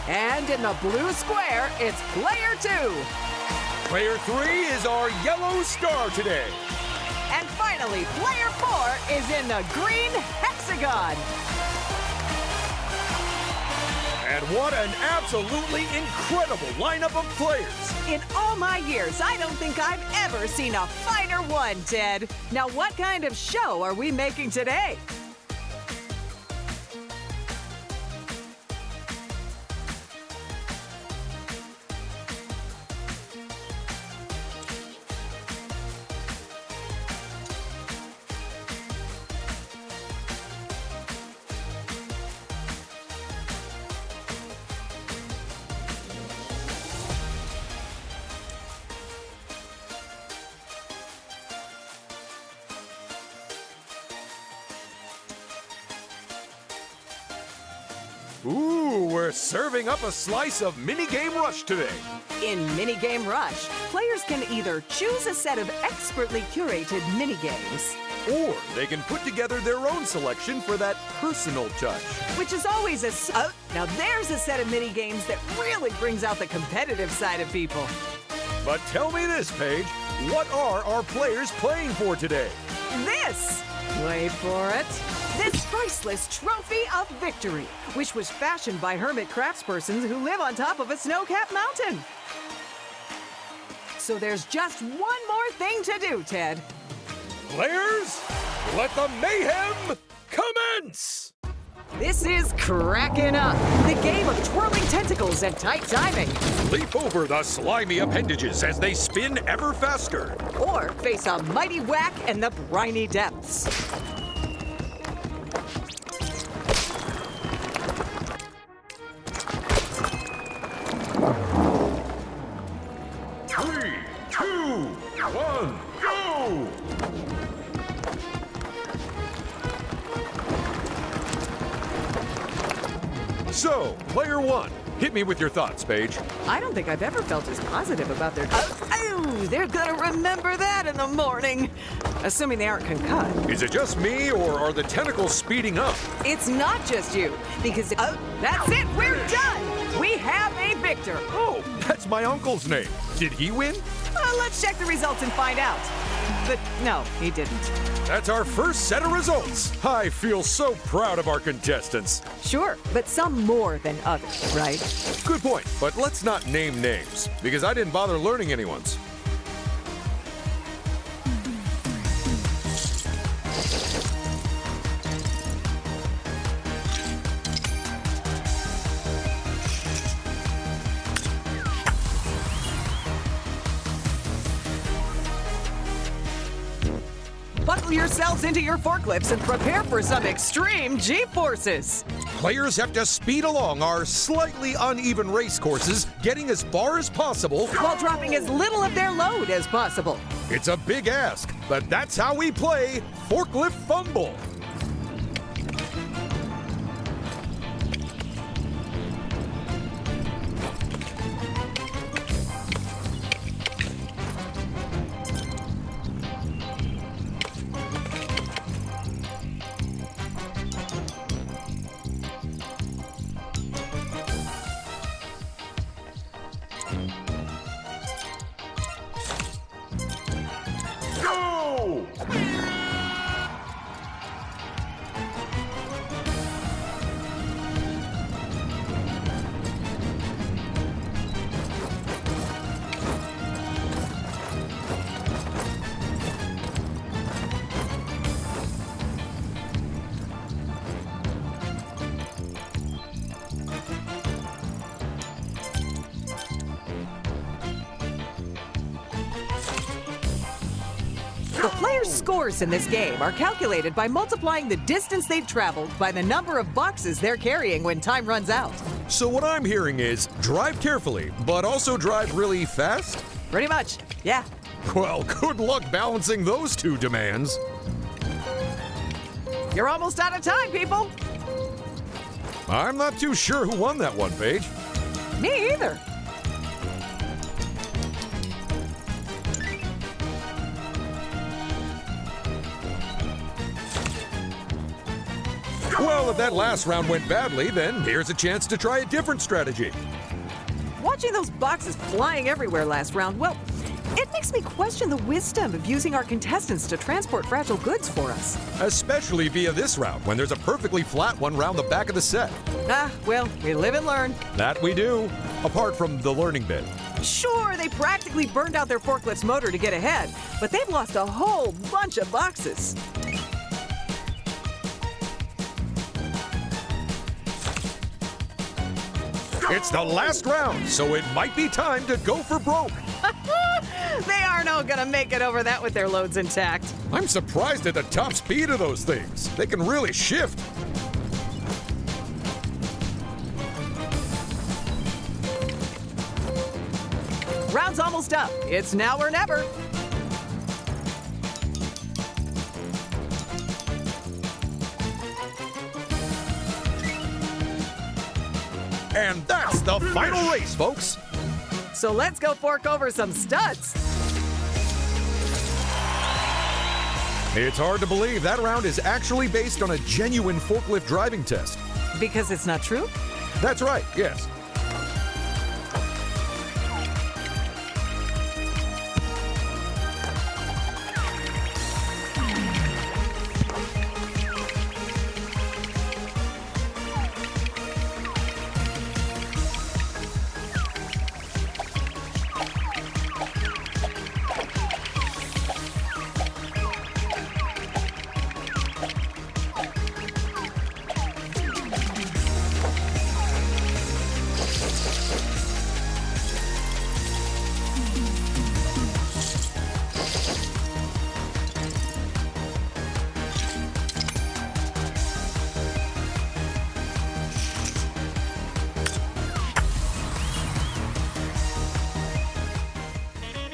And in the blue square, it's player 2. Player 3 is our yellow star today. And finally, player 4 is in the green hexagon. And what an absolutely incredible lineup of players. In all my years, I don't think I've ever seen a finer one, Ted. Now, what kind of show are we making today? Ooh, we're serving up a slice of Minigame Rush today. In Minigame Rush, players can either choose a set of expertly curated minigames, Or they can put together their own selection for that personal touch. which is always now there's a set of minigames that really brings out the competitive side of people. But tell me this, Paige, what are our players playing for today? This, wait for it, this priceless trophy of victory, which was fashioned by hermit craftspersons who live on top of a snow-capped mountain. So there's just one more thing to do, Ted. Players, let the mayhem commence! This is Crackin' Up, the game of twirling tentacles and tight timing. Leap over the slimy appendages as they spin ever faster. Or face a mighty whack in the briny depths. Three, two, one, go! So, player 1, hit me with your thoughts, Paige. I don't think I've ever felt as positive about their... Oh, they're gonna remember that in the morning. Assuming they aren't concussed. Is it just me, or are the tentacles speeding up? It's not just you, because... Oh, that's it, we're done! We have a victor. Oh, that's my uncle's name. Did he win? Let's check the results and find out. But no, he didn't. That's our first set of results. I feel so proud of our contestants. Sure, but some more than others, right? Good point, but let's not name names, because I didn't bother learning anyone's. Buckle yourselves into your forklifts and prepare for some extreme G-forces. Players have to speed along our slightly uneven race courses, getting as far as possible. While dropping as little of their load as possible. It's a big ask, but that's how we play Forklift Fumble. Go! The players' scores in this game are calculated by multiplying the distance they've traveled by the number of boxes they're carrying when time runs out. So what I'm hearing is drive carefully, but also drive really fast? Pretty much, yeah. Well, good luck balancing those two demands. You're almost out of time, people. I'm not too sure who won that one, Paige. Me either. Well Well, if that last round went badly, then here's a chance to try a different strategy. Watching those boxes flying everywhere last round, well, it makes me question the wisdom of using our contestants to transport fragile goods for us. Especially via this route, when there's a perfectly flat one round the back of the set. Well, we live and learn. That we do, apart from the learning bit. Sure, they practically burned out their forklift's motor to get ahead, but they've lost a whole bunch of boxes. It's the last round, so it might be time to go for broke. They aren't all gonna make it over that with their loads intact. I'm surprised at the top speed of those things. They can really shift. Round's almost up. It's now or never. And that's the final race, folks. So let's go fork over some studs. It's hard to believe that round is actually based on a genuine forklift driving test. Because it's not true? That's right, yes.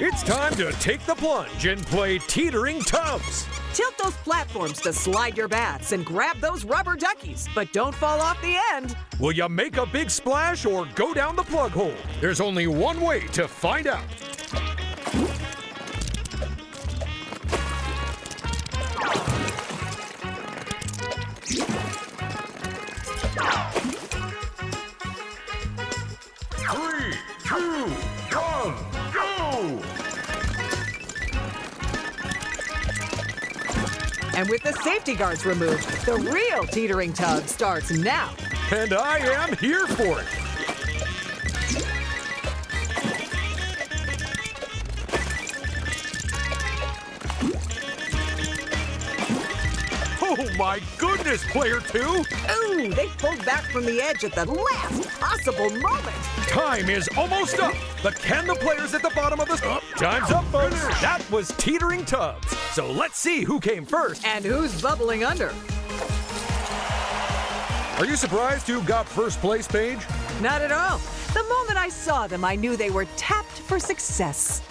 It's time to take the plunge and play teetering tubs. Tilt those platforms to slide your bats and grab those rubber duckies, but don't fall off the end. Will you make a big splash or go down the plug hole? There's only one way to find out. Three, two, one, go! And with the safety guards removed, the real teetering tub starts now. And I am here for it. Oh my goodness, player two! Ooh, they pulled back from the edge at the last possible moment. Time is almost up, but can the players at the bottom of the... Time's up, folks. That was teetering tubs. So let's see who came first. And who's bubbling under? Are you surprised who got first place, Paige? Not at all. The moment I saw them, I knew they were tapped for success.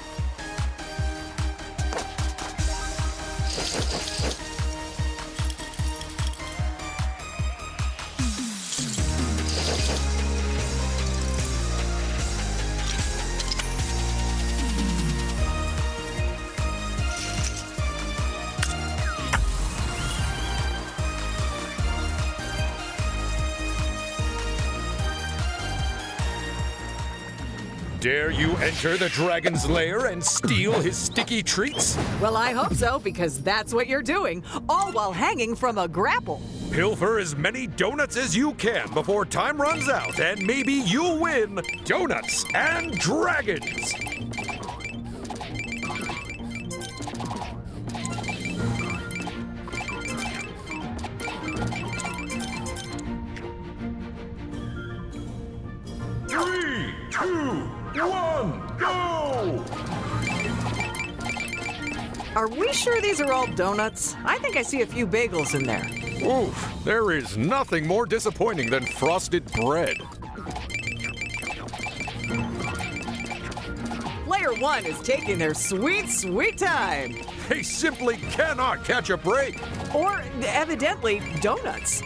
Dare you enter the dragon's lair and steal his sticky treats? Well, I hope so, because that's what you're doing, all while hanging from a grapple. Pilfer as many donuts as you can before time runs out, and maybe you'll win Donuts and Dragons! Three, two, one, go! Are we sure these are all donuts? I think I see a few bagels in there. Oof, there is nothing more disappointing than frosted bread. Player one is taking their sweet, sweet time. They simply cannot catch a break. Or, evidently, donuts.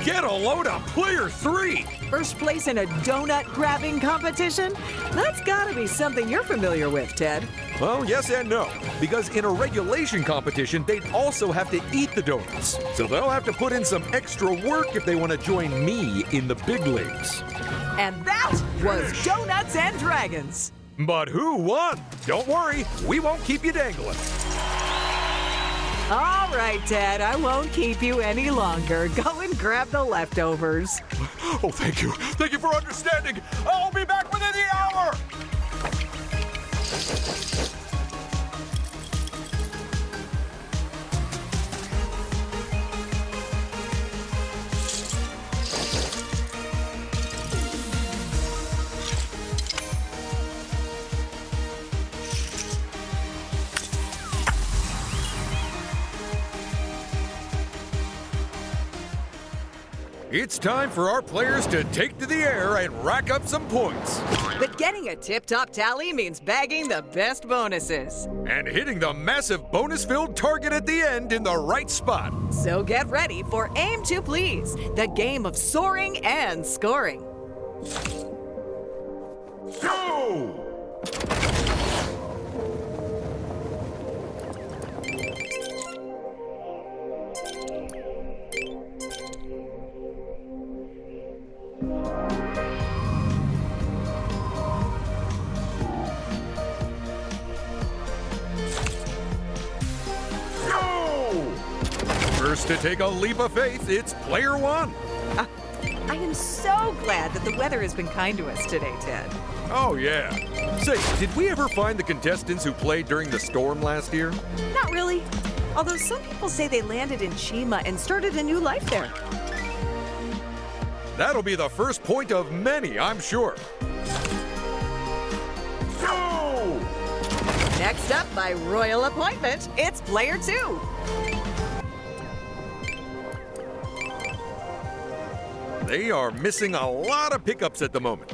Get a load of player three. first place in a donut grabbing competition? That's gotta be something you're familiar with, Ted. Well, yes and no. Because in a regulation competition, they'd also have to eat the donuts. So they'll have to put in some extra work if they want to join me in the big leagues. And that was Donuts and Dragons. But who won? Don't worry, we won't keep you dangling. All right, Ted, I won't keep you any longer. Go and grab the leftovers. Oh, thank you. Thank you for understanding. I'll be back within the hour. It's time for our players to take to the air and rack up some points. But getting a tip-top tally means bagging the best bonuses. And hitting the massive bonus-filled target at the end in the right spot. So get ready for Aim to Please, the game of soaring and scoring. Go! First to take a leap of faith, it's player one. I am so glad that the weather has been kind to us today, Ted. Oh, yeah. Say, did we ever find the contestants who played during the storm last year? Not really. Although some people say they landed in Chima and started a new life there. That'll be the first point of many, I'm sure. Go! Next up, by royal appointment, it's player two. They are missing a lot of pickups at the moment.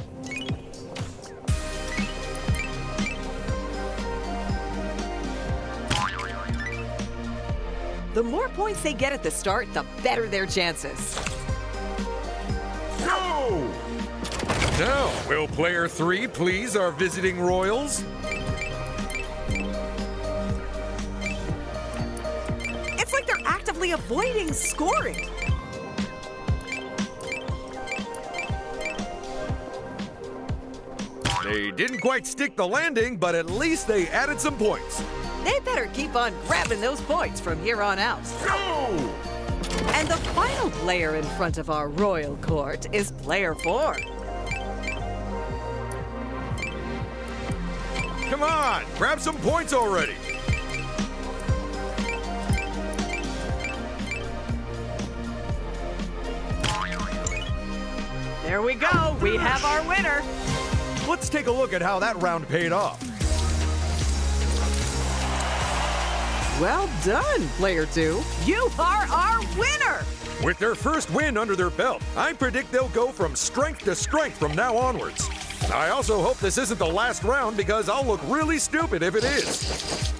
The more points they get at the start, the better their chances. Go! Now, will player three please our visiting royals? It's like they're actively avoiding scoring. They didn't quite stick the landing, but at least they added some points. They better keep on grabbing those points from here on out. Go! And the final player in front of our royal court is player four. Come on, grab some points already. There we go. We have our winner. Let's take a look at how that round paid off. Well done, player two. You are our winner. With their first win under their belt, I predict they'll go from strength to strength from now onwards. I also hope this isn't the last round because I'll look really stupid if it is.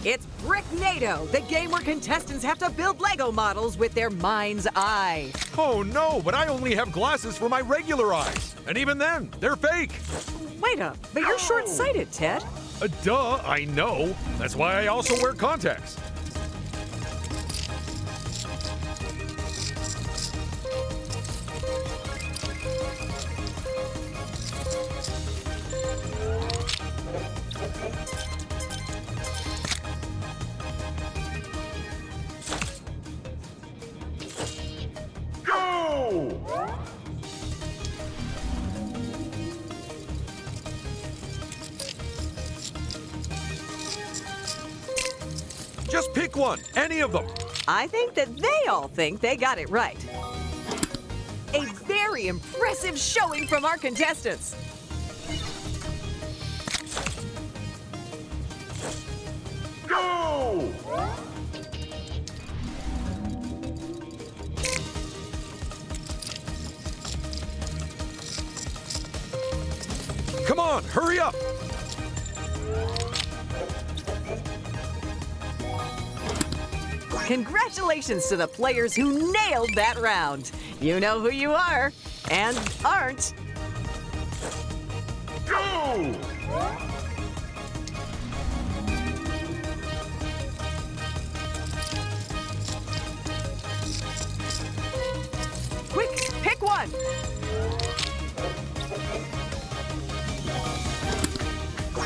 It's Bricknado, the game where contestants have to build Lego models with their mind's eye. Oh no, but I only have glasses for my regular eyes. And even then, they're fake. Wait up, but you're short-sighted, Ted. Duh, I know. That's why I also wear contacts. Just pick one, any of them. I think that they all think they got it right. A very impressive showing from our contestants. Go! on, hurry up! Congratulations to the players who nailed that round. You know who you are and aren't. Go! Quick, pick one.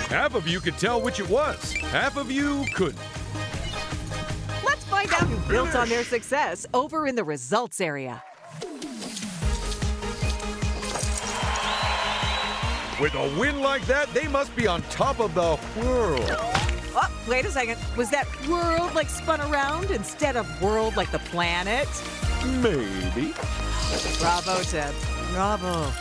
Half of you could tell which it was. Half of you couldn't. Let's find out who built on their success over in the results area. With a win like that, they must be on top of the world. Oh, wait a second. Was that world like spun around instead of world like the planet? Maybe. Bravo, Ted. Bravo.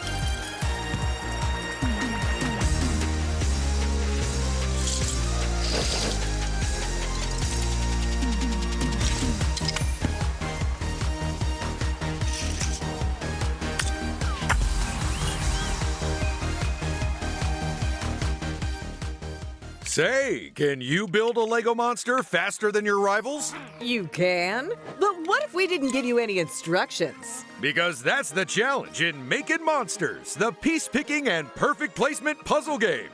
Say, can you build a Lego monster faster than your rivals? You can? But what if we didn't give you any instructions? Because that's the challenge in Making Monsters, the piece-picking and perfect placement puzzle game.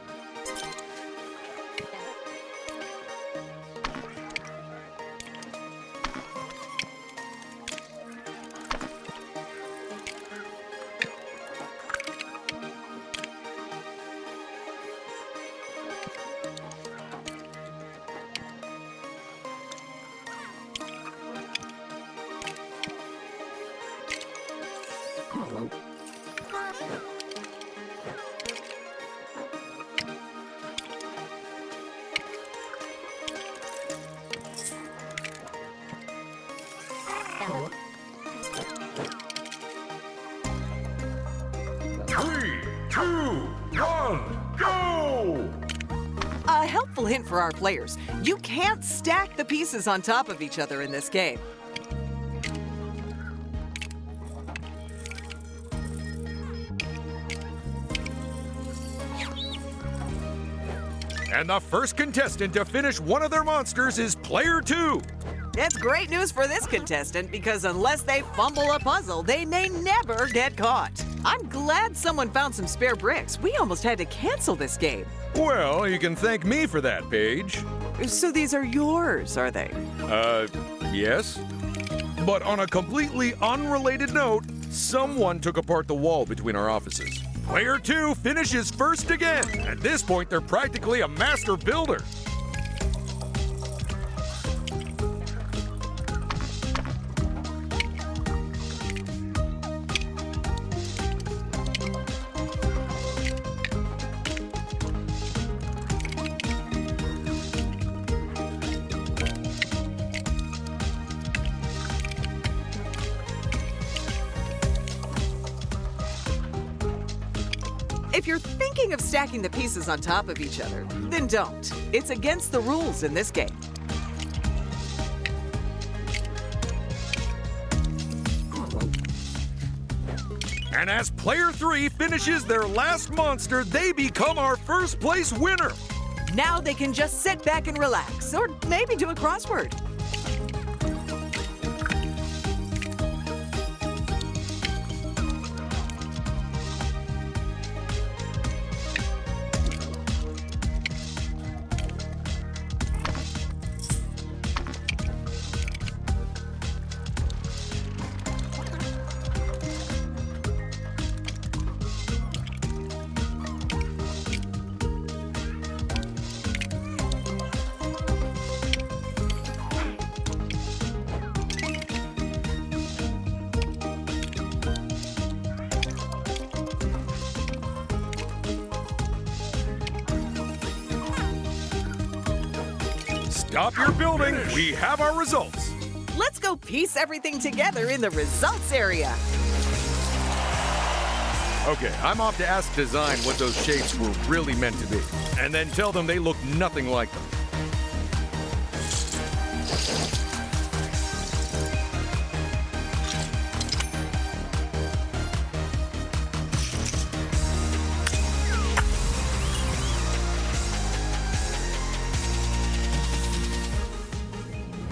Three, two, one, go! A helpful hint for our players. You can't stack the pieces on top of each other in this game. And the first contestant to finish one of their monsters is player 2. It's great news for this contestant because unless they fumble a puzzle, they may never get caught. I'm glad someone found some spare bricks. We almost had to cancel this game. Well, you can thank me for that, Paige. So these are yours, are they? Yes. But on a completely unrelated note, someone took apart the wall between our offices. Player 2 finishes first again. At this point, they're practically a master builder. If you're thinking of stacking the pieces on top of each other, then don't. It's against the rules in this game. And as player 3 finishes their last monster, they become our first place winner. Now they can just sit back and relax, or maybe do a crossword. Stop your building. We have our results. Let's go piece everything together in the results area. Okay, I'm off to ask Design what those shapes were really meant to be, and then tell them they look nothing like them.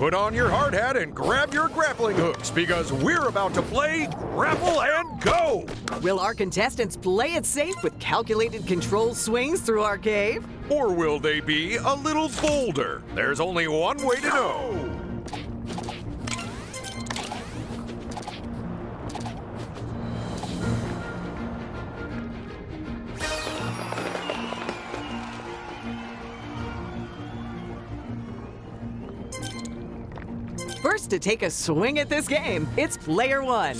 put on your hard hat and grab your grappling hooks because we're about to play Grapple and Go! Will our contestants play it safe with calculated control swings through our cave? Or will they be a little bolder? There's only one way to know. First to take a swing at this game, it's player one.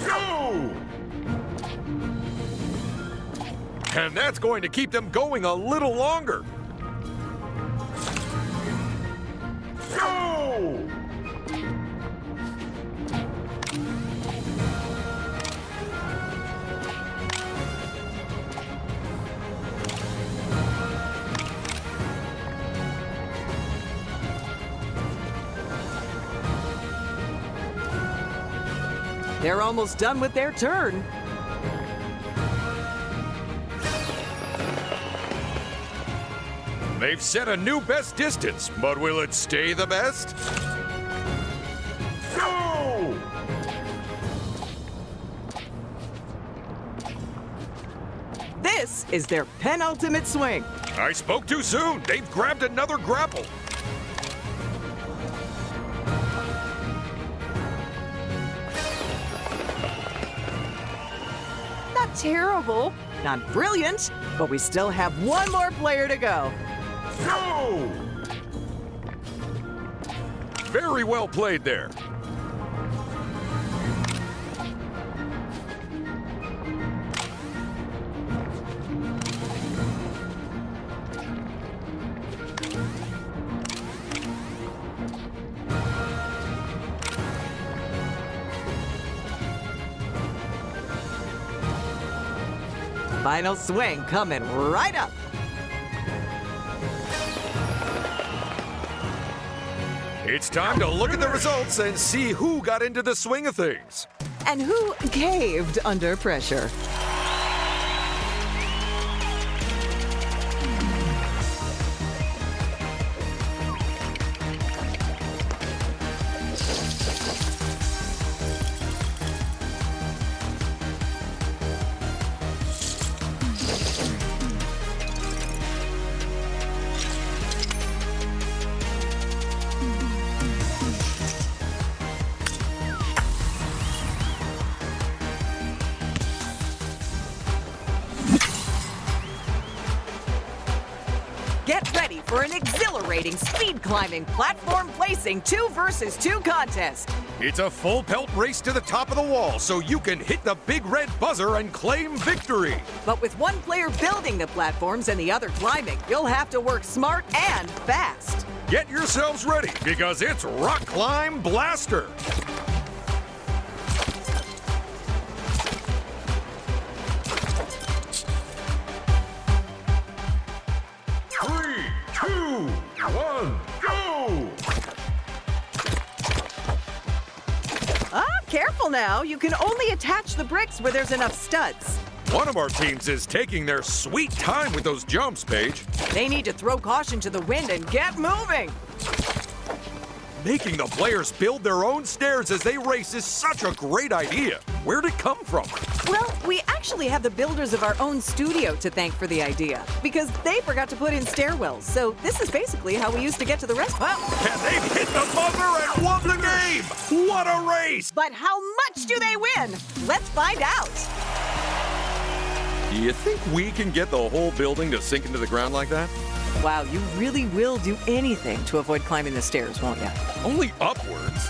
Go! And that's going to keep them going a little longer. Go! They're almost done with their turn. They've set a new best distance, but will it stay the best? Go! This is their penultimate swing. I spoke too soon. They've grabbed another grapple. Not terrible, not brilliant, but we still have one more player to go. Go! Very well played there. Final swing coming right up. It's time to look at the results and see who got into the swing of things. And who caved under pressure? Get ready for an exhilarating speed climbing platform placing 2 versus 2 contest. It's a full pelt race to the top of the wall so you can hit the big red buzzer and claim victory. But with one player building the platforms and the other climbing, you'll have to work smart and fast. Get yourselves ready because it's Rock Climb Blaster. Three, two, one, go! Careful now. You can only attach the bricks where there's enough studs. One of our teams is taking their sweet time with those jumps, Paige. They need to throw caution to the wind and get moving. Making the players build their own stairs as they race is such a great idea. Where'd it come from? Well, we actually have the builders of our own studio to thank for the idea, because they forgot to put in stairwells. So this is basically how we used to get to the restaurant. And they've hit the buzzer and won the game! What a race! But how much do they win? Let's find out. Do you think we can get the whole building to sink into the ground like that? Wow, you really will do anything to avoid climbing the stairs, won't you? Only upwards.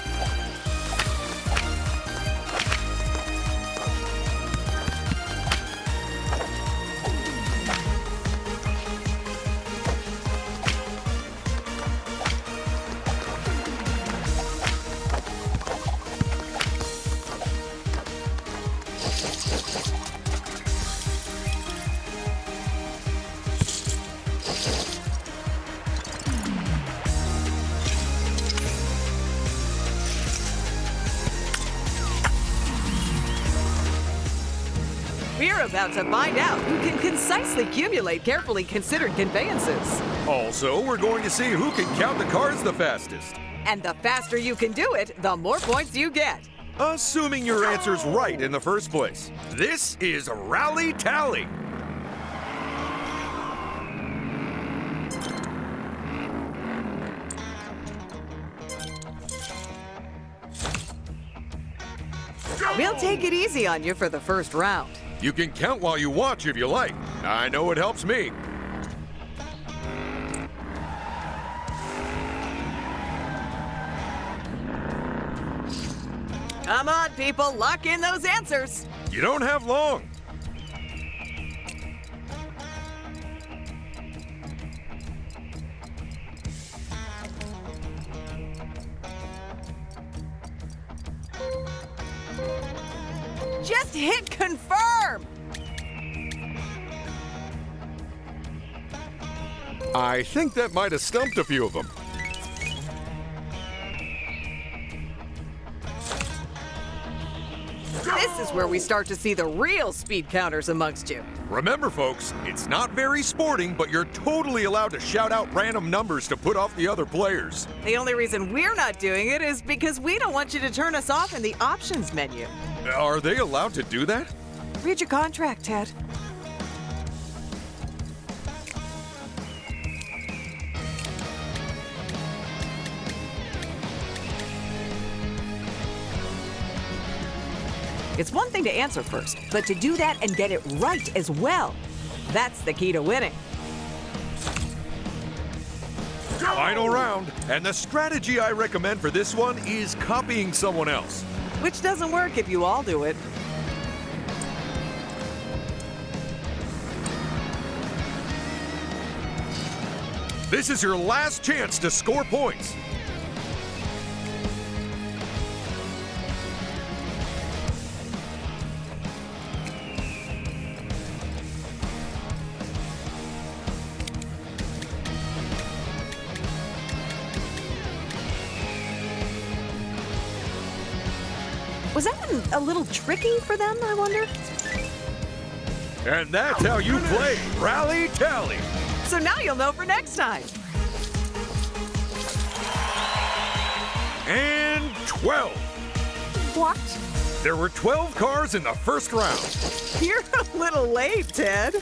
about to find out who can concisely accumulate carefully considered conveyances. Also, we're going to see who can count the cars the fastest. And the faster you can do it, the more points you get. Assuming your answer's right in the first place. This is Rally Tally. We'll take it easy on you for the first round. You can count while you watch if you like. I know it helps me. Come on, people, lock in those answers. You don't have long. Just hit confirm. I think that might have stumped a few of them. This is where we start to see the real speed counters amongst you. Remember, folks, it's not very sporting, but you're totally allowed to shout out random numbers to put off the other players. The only reason we're not doing it is because we don't want you to turn us off in the options menu. Are they allowed to do that? Read your contract, Ted. It's one thing to answer first, but to do that and get it right as well. That's the key to winning. Final round, and the strategy I recommend for this one is copying someone else. Which doesn't work if you all do it. This is your last chance to score points. Was that a little tricky for them, I wonder? And that's how you play Rally Tally. So now you'll know for next time. And 12. What? There were 12 cars in the first round. You're a little late, Ted.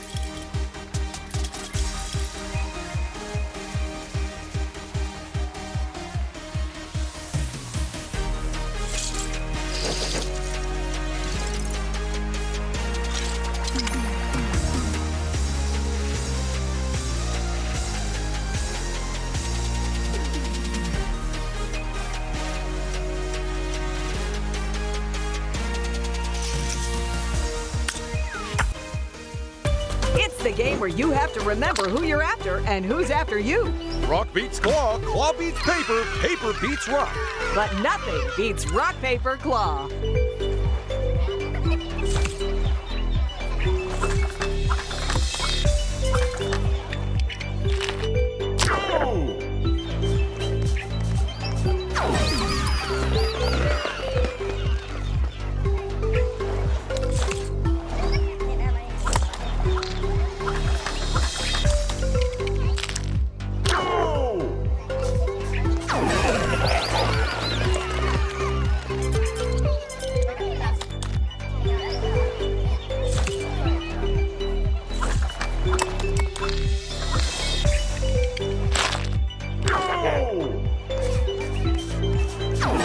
It's the game where you have to remember who you're after and who's after you. Rock beats claw, claw beats paper, paper beats rock. But nothing beats rock, paper, claw.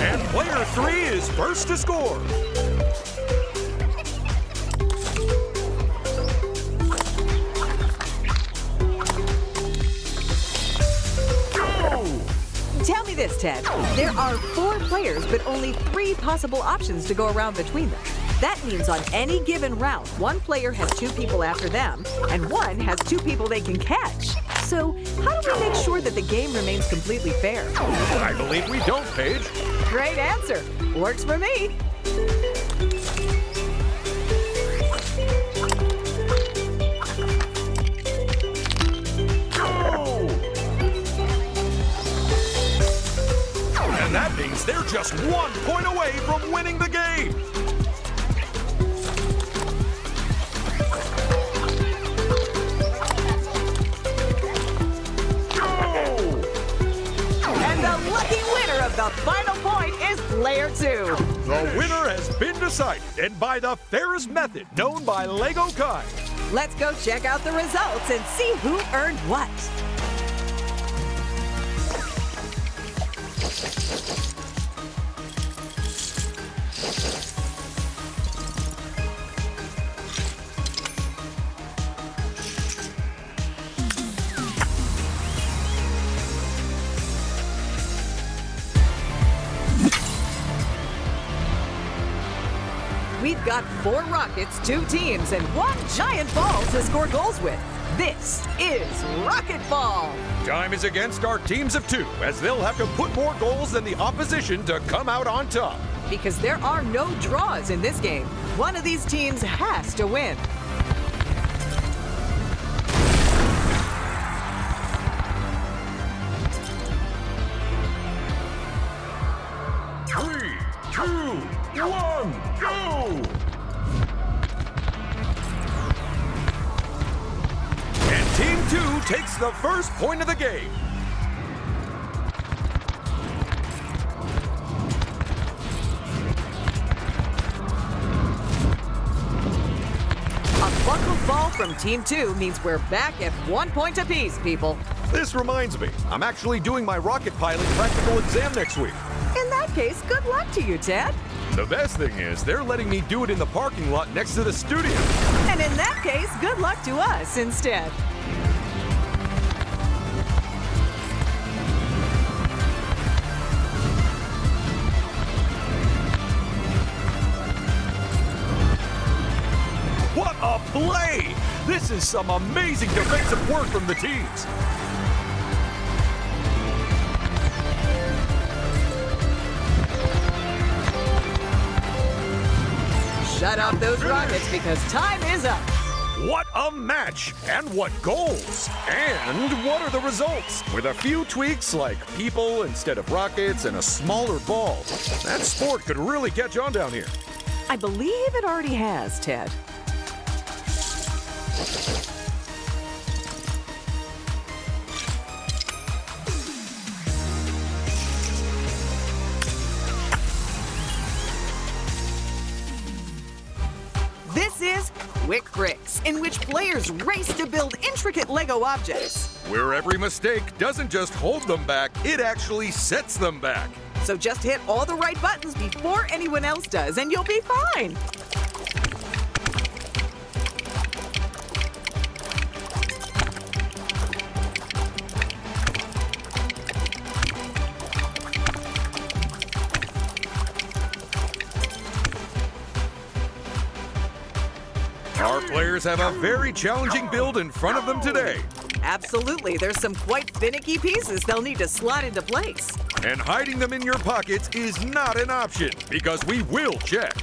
And player 3 is first to score. Tell me this, Ted. There are 4 players, but only 3 possible options to go around between them. That means on any given round, one player has 2 people after them, and one has 2 people they can catch. So, how do we make sure that the game remains completely fair? I believe we don't, Paige. Great answer. Works for me. And that means they're just 1 point away from winning the game. And the lucky winner of the final point is player 2. The winner has been decided, and by the fairest method known by Lego Kai. Let's go check out the results and see who earned what. We've got 4 rockets, 2 teams, and 1 giant ball to score goals with. This is Rocket Ball. Time is against our teams of 2, as they'll have to put more goals than the opposition to come out on top. Because there are no draws in this game. One of these teams has to win. Three, two, one, go! And Team 2 takes the first point of the game. A buckled ball from Team 2 means we're back at 1 point apiece, people. This reminds me, I'm actually doing my rocket pilot practical exam next week. In that case, good luck to you, Ted. The best thing is, they're letting me do it in the parking lot next to the studio. And in that case, good luck to us instead. What a play! This is some amazing defensive work from the teams. Shut up those rockets because time is up. What a match! And what goals! And what are the results? With a few tweaks like people instead of rockets and a smaller ball, that sport could really catch on down here. I believe it already has, Ted. This is Quick Bricks, in which players race to build intricate Lego objects. Where every mistake doesn't just hold them back, it actually sets them back. So just hit all the right buttons before anyone else does, and you'll be fine. Our players have a very challenging build in front of them today. Absolutely, there's some quite finicky pieces they'll need to slot into place. And hiding them in your pockets is not an option, because we will check.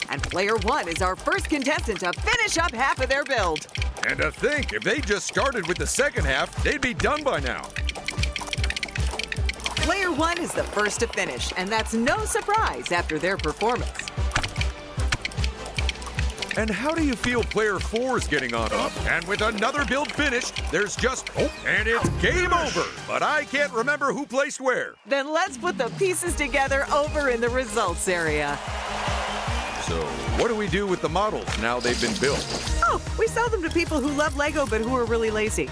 And player 1 is our first contestant to finish up half of their build. And to think, if they just started with the second half, they'd be done by now. Player 1 is the first to finish, and that's no surprise after their performance. And how do you feel player 4 is getting on? And with another build finished, there's just hope, and it's game over. But I can't remember who placed where. Then let's put the pieces together over in the results area. So, what do we do with the models now they've been built? Oh, we sell them to people who love Lego but who are really lazy.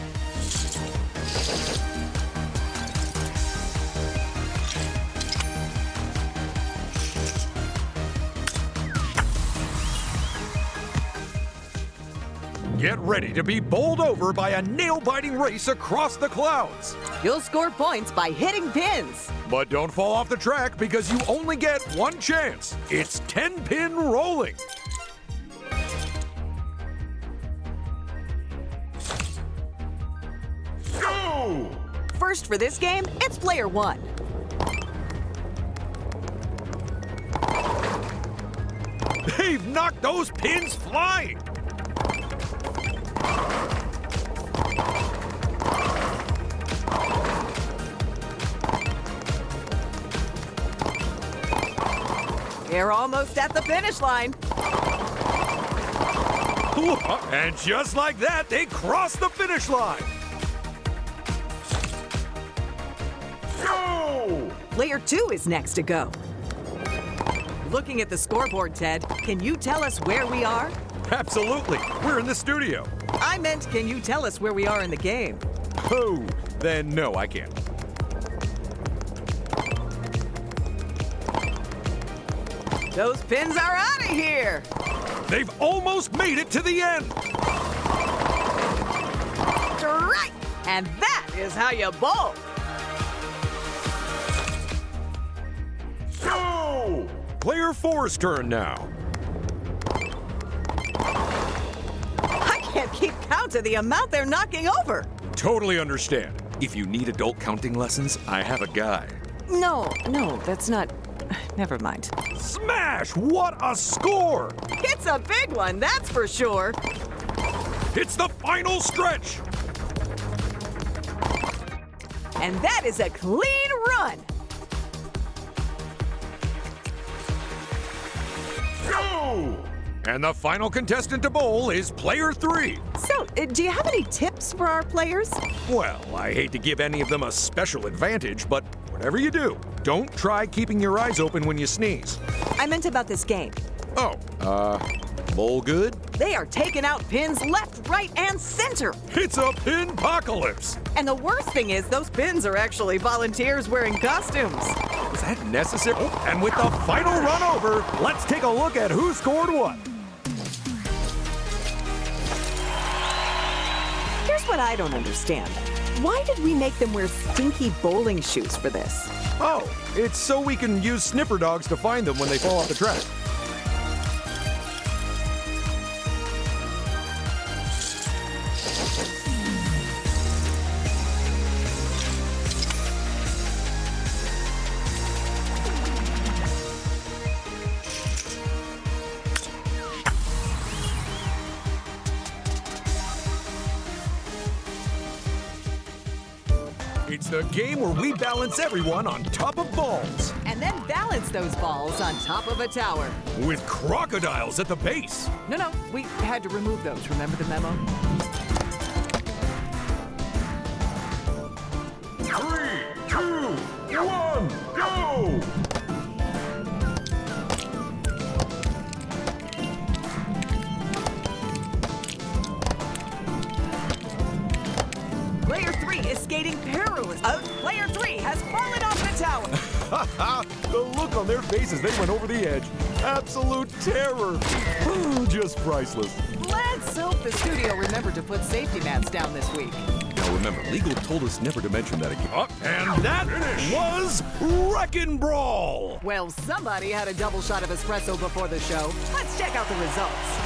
Get ready to be bowled over by a nail-biting race across the clouds. You'll score points by hitting pins. But don't fall off the track because you only get one chance. It's 10-pin rolling. Go! First for this game, it's player 1. They've knocked those pins flying. They're almost at the finish line. And just like that, they cross the finish line. player 2 is next to go. Looking at the scoreboard, Ted, can you tell us where we are? Absolutely. We're in the studio. I meant, can you tell us where we are in the game? Oh, then no, I can't. Those pins are out of here! They've almost made it to the end. Right! And that is how you bowl! Go! Player 4's turn now. I can't keep count of the amount they're knocking over! Totally understand. If you need adult counting lessons, I have a guy. No, that's not... Never mind. Smash! What a score! It's a big one, that's for sure! It's the final stretch! And that is a clean run! Go! And the final contestant to bowl is player 3. So, do you have any tips for our players? Well, I hate to give any of them a special advantage, but whatever you do, don't try keeping your eyes open when you sneeze. I meant about this game. Oh, bowl good? They are taking out pins left, right, and center! It's a pin-pocalypse! And the worst thing is, those pins are actually volunteers wearing costumes. Is that necessary? Oh, and with the final run over, let's take a look at who scored what. Here's what I don't understand. Why did we make them wear stinky bowling shoes for this? Oh, it's so we can use sniffer dogs to find them when they fall off the track. It's the game where we balance everyone on top of balls. And then balance those balls on top of a tower. With crocodiles at the base. No, we had to remove those. Remember the memo? 3, 2, 1, go! Player 3 is skating perilously. Player 3 has fallen off the tower. The look on their faces, they went over the edge. Absolute terror. Just priceless. Let's hope the studio remembered to put safety mats down this week. Now remember, legal told us never to mention that again. And that was Wreckin' Brawl. Well, somebody had a double shot of espresso before the show. Let's check out the results.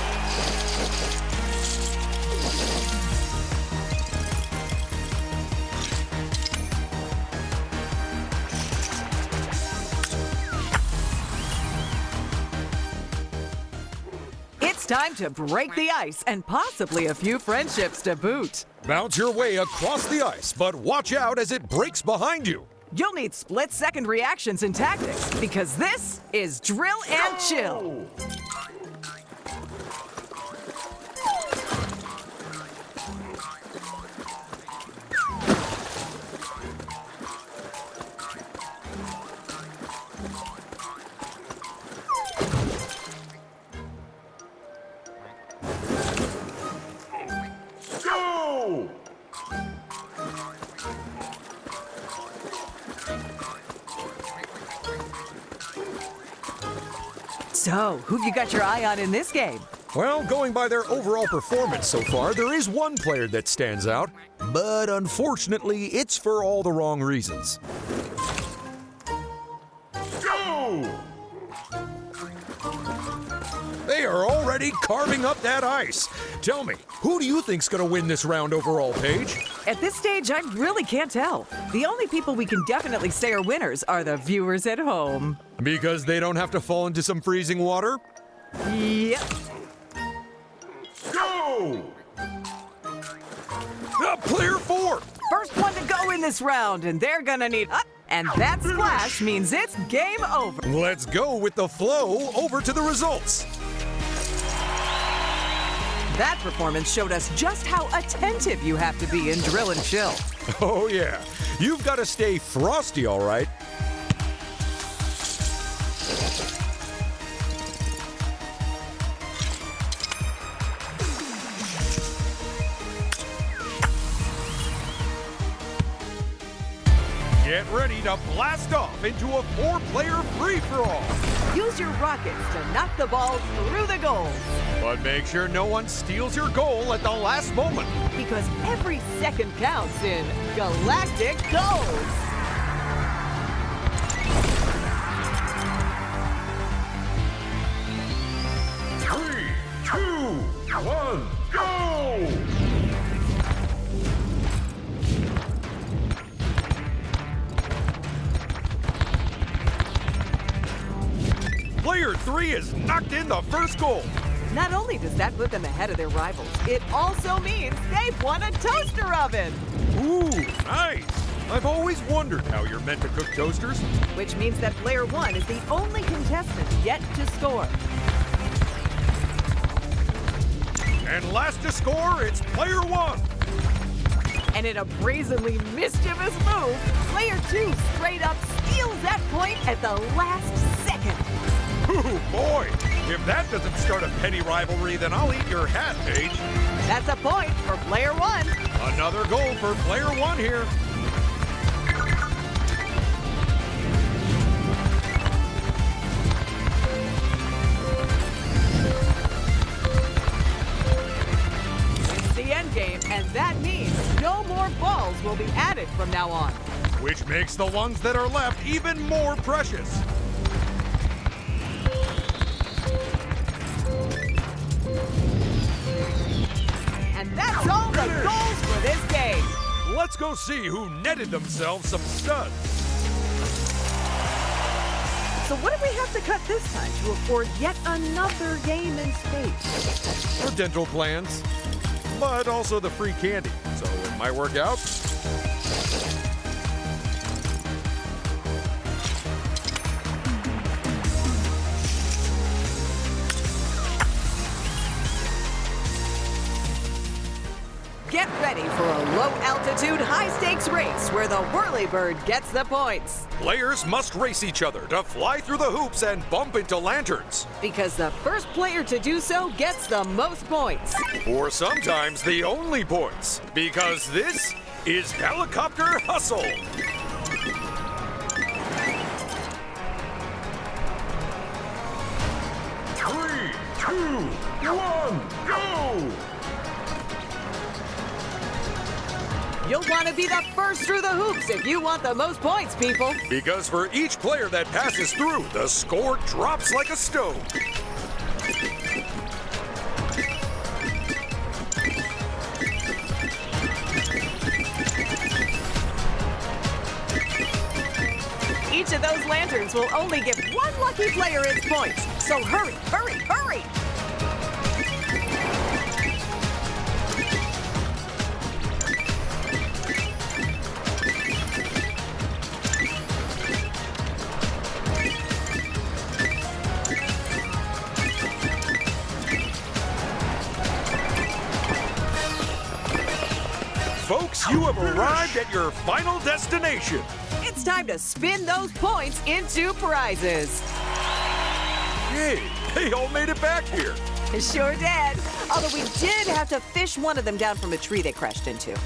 It's time to break the ice and possibly a few friendships to boot. Bounce your way across the ice, but watch out as it breaks behind you. You'll need split-second reactions and tactics because this is Drill and Chill. Go! So, who you got your eye on in this game? Well, going by their overall performance so far, there is one player that stands out, but unfortunately, it's for all the wrong reasons. Go! They are already carving up that ice. Tell me, who do you think's gonna win this round overall, Paige? At this stage, I really can't tell. The only people we can definitely say are winners are the viewers at home. Because they don't have to fall into some freezing water? Yep. Go! Player 4! First one to go in this round, and they're gonna need up. And that splash means it's game over. Let's go with the flow over to the results. That performance showed us just how attentive you have to be in Drill and Chill. Oh yeah, you've got to stay frosty, all right. Get ready to blast off into a 4-player free-for-all. Use your rockets to knock the ball through the goals. But make sure no one steals your goal at the last moment. Because every second counts in Galactic Goals. 3, 2, 1, go! Player 3 has knocked in the first goal. Not only does that put them ahead of their rivals, it also means they've won a toaster oven. Ooh, nice. I've always wondered how you're meant to cook toasters. Which means that player 1 is the only contestant yet to score. And last to score, it's player 1. And in a brazenly mischievous move, player 2 straight up steals that point at the last second. Ooh, boy. If that doesn't start a petty rivalry, then I'll eat your hat, Paige. That's a point for player 1. Another goal for player 1 here. It's the end game, and that means no more balls will be added from now on. Which makes the ones that are left even more precious. And that's all the goals for this game. Let's go see who netted themselves some studs. So what do we have to cut this time to afford yet another game in space? For dental plans, but also the free candy, so it might work out. Get ready for a low-altitude, high-stakes race where the whirlybird gets the points. Players must race each other to fly through the hoops and bump into lanterns. Because the first player to do so gets the most points. Or sometimes the only points. Because this is Helicopter Hustle. 3, 2, 1, go! You'll want to be the first through the hoops if you want the most points, people. Because for each player that passes through, the score drops like a stone. Each of those lanterns will only give one lucky player its points. So hurry, hurry, hurry! Folks, you have arrived at your final destination. It's time to spin those points into prizes. Yay, they all made it back here. Sure did. Although we did have to fish one of them down from a tree they crashed into.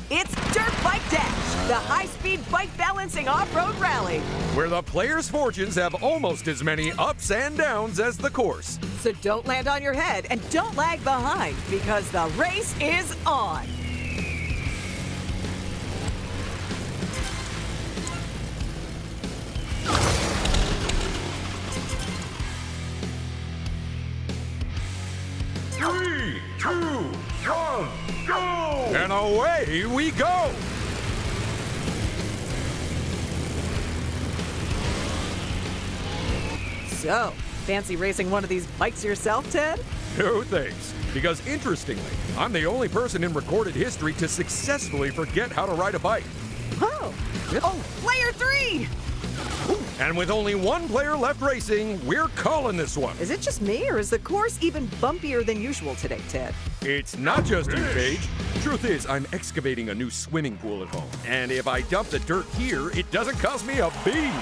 It's Dirt Bike Dash, the high-speed bike balancing off-road rally. Where the players' fortunes have almost as many ups and downs as the course. So don't land on your head and don't lag behind because the race is on. Three, 2, 1, go! And away we go! So, fancy racing one of these bikes yourself, Ted? No thanks. Because interestingly, I'm the only person in recorded history to successfully forget how to ride a bike. Oh, Yep. oh, player 3! And with only one player left racing, we're calling this one. Is it just me, or is the course even bumpier than usual today, Ted? It's not just you, Paige. Truth is, I'm excavating a new swimming pool at home. And if I dump the dirt here, it doesn't cost me a bean.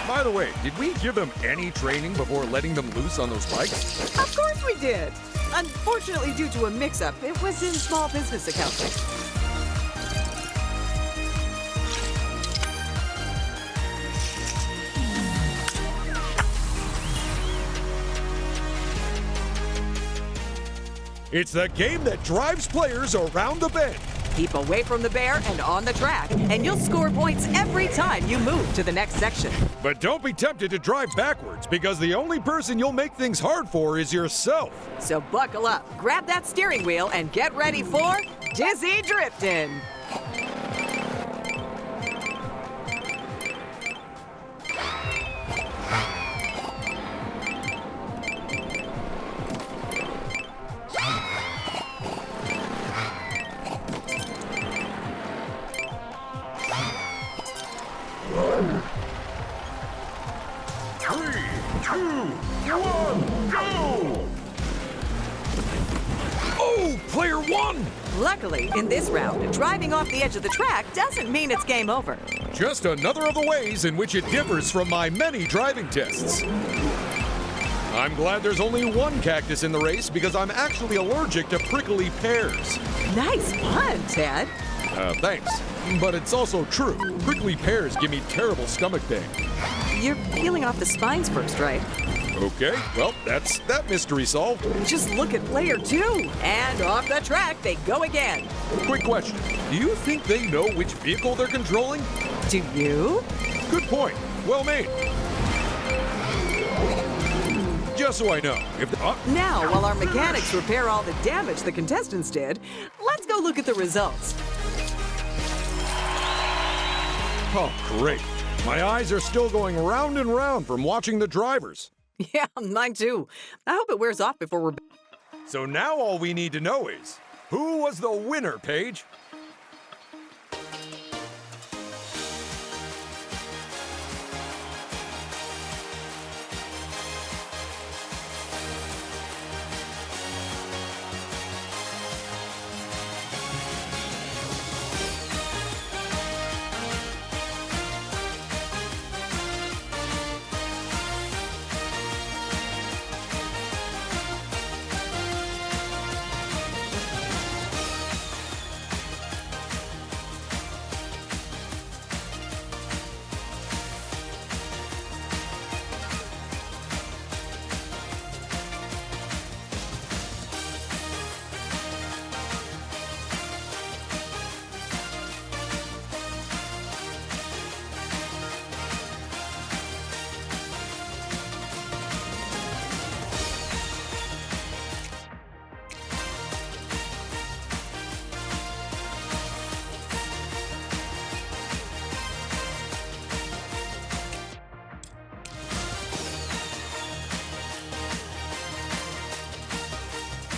By the way, did we give them any training before letting them loose on those bikes? Of course we did. Unfortunately, due to a mix-up, it was in small business accounting. It's the game that drives players around the bend. Keep away from the bear and on the track, and you'll score points every time you move to the next section. But don't be tempted to drive backwards, because the only person you'll make things hard for is yourself. So buckle up, grab that steering wheel, and get ready for Dizzy Driftin'. Oh, player one! Luckily, in this round, driving off the edge of the track doesn't mean it's game over. Just another of the ways in which it differs from my many driving tests. I'm glad there's only one cactus in the race because I'm actually allergic to prickly pears. Nice pun, Ted. Thanks. But it's also true. Prickly pears give me terrible stomach pain. You're peeling off the spines first, right? Okay, well, that's that mystery solved. Just look at player two. And off the track they go again. Quick question. Do you think they know which vehicle they're controlling? Do you? Good point. Well made. Just so I know, if Now, while our mechanics repair all the damage the contestants did, let's go look at the results. Oh, great. My eyes are still going round and round from watching the drivers. Yeah, mine too. I hope it wears off before we're... So now all we need to know is, who was the winner, Paige?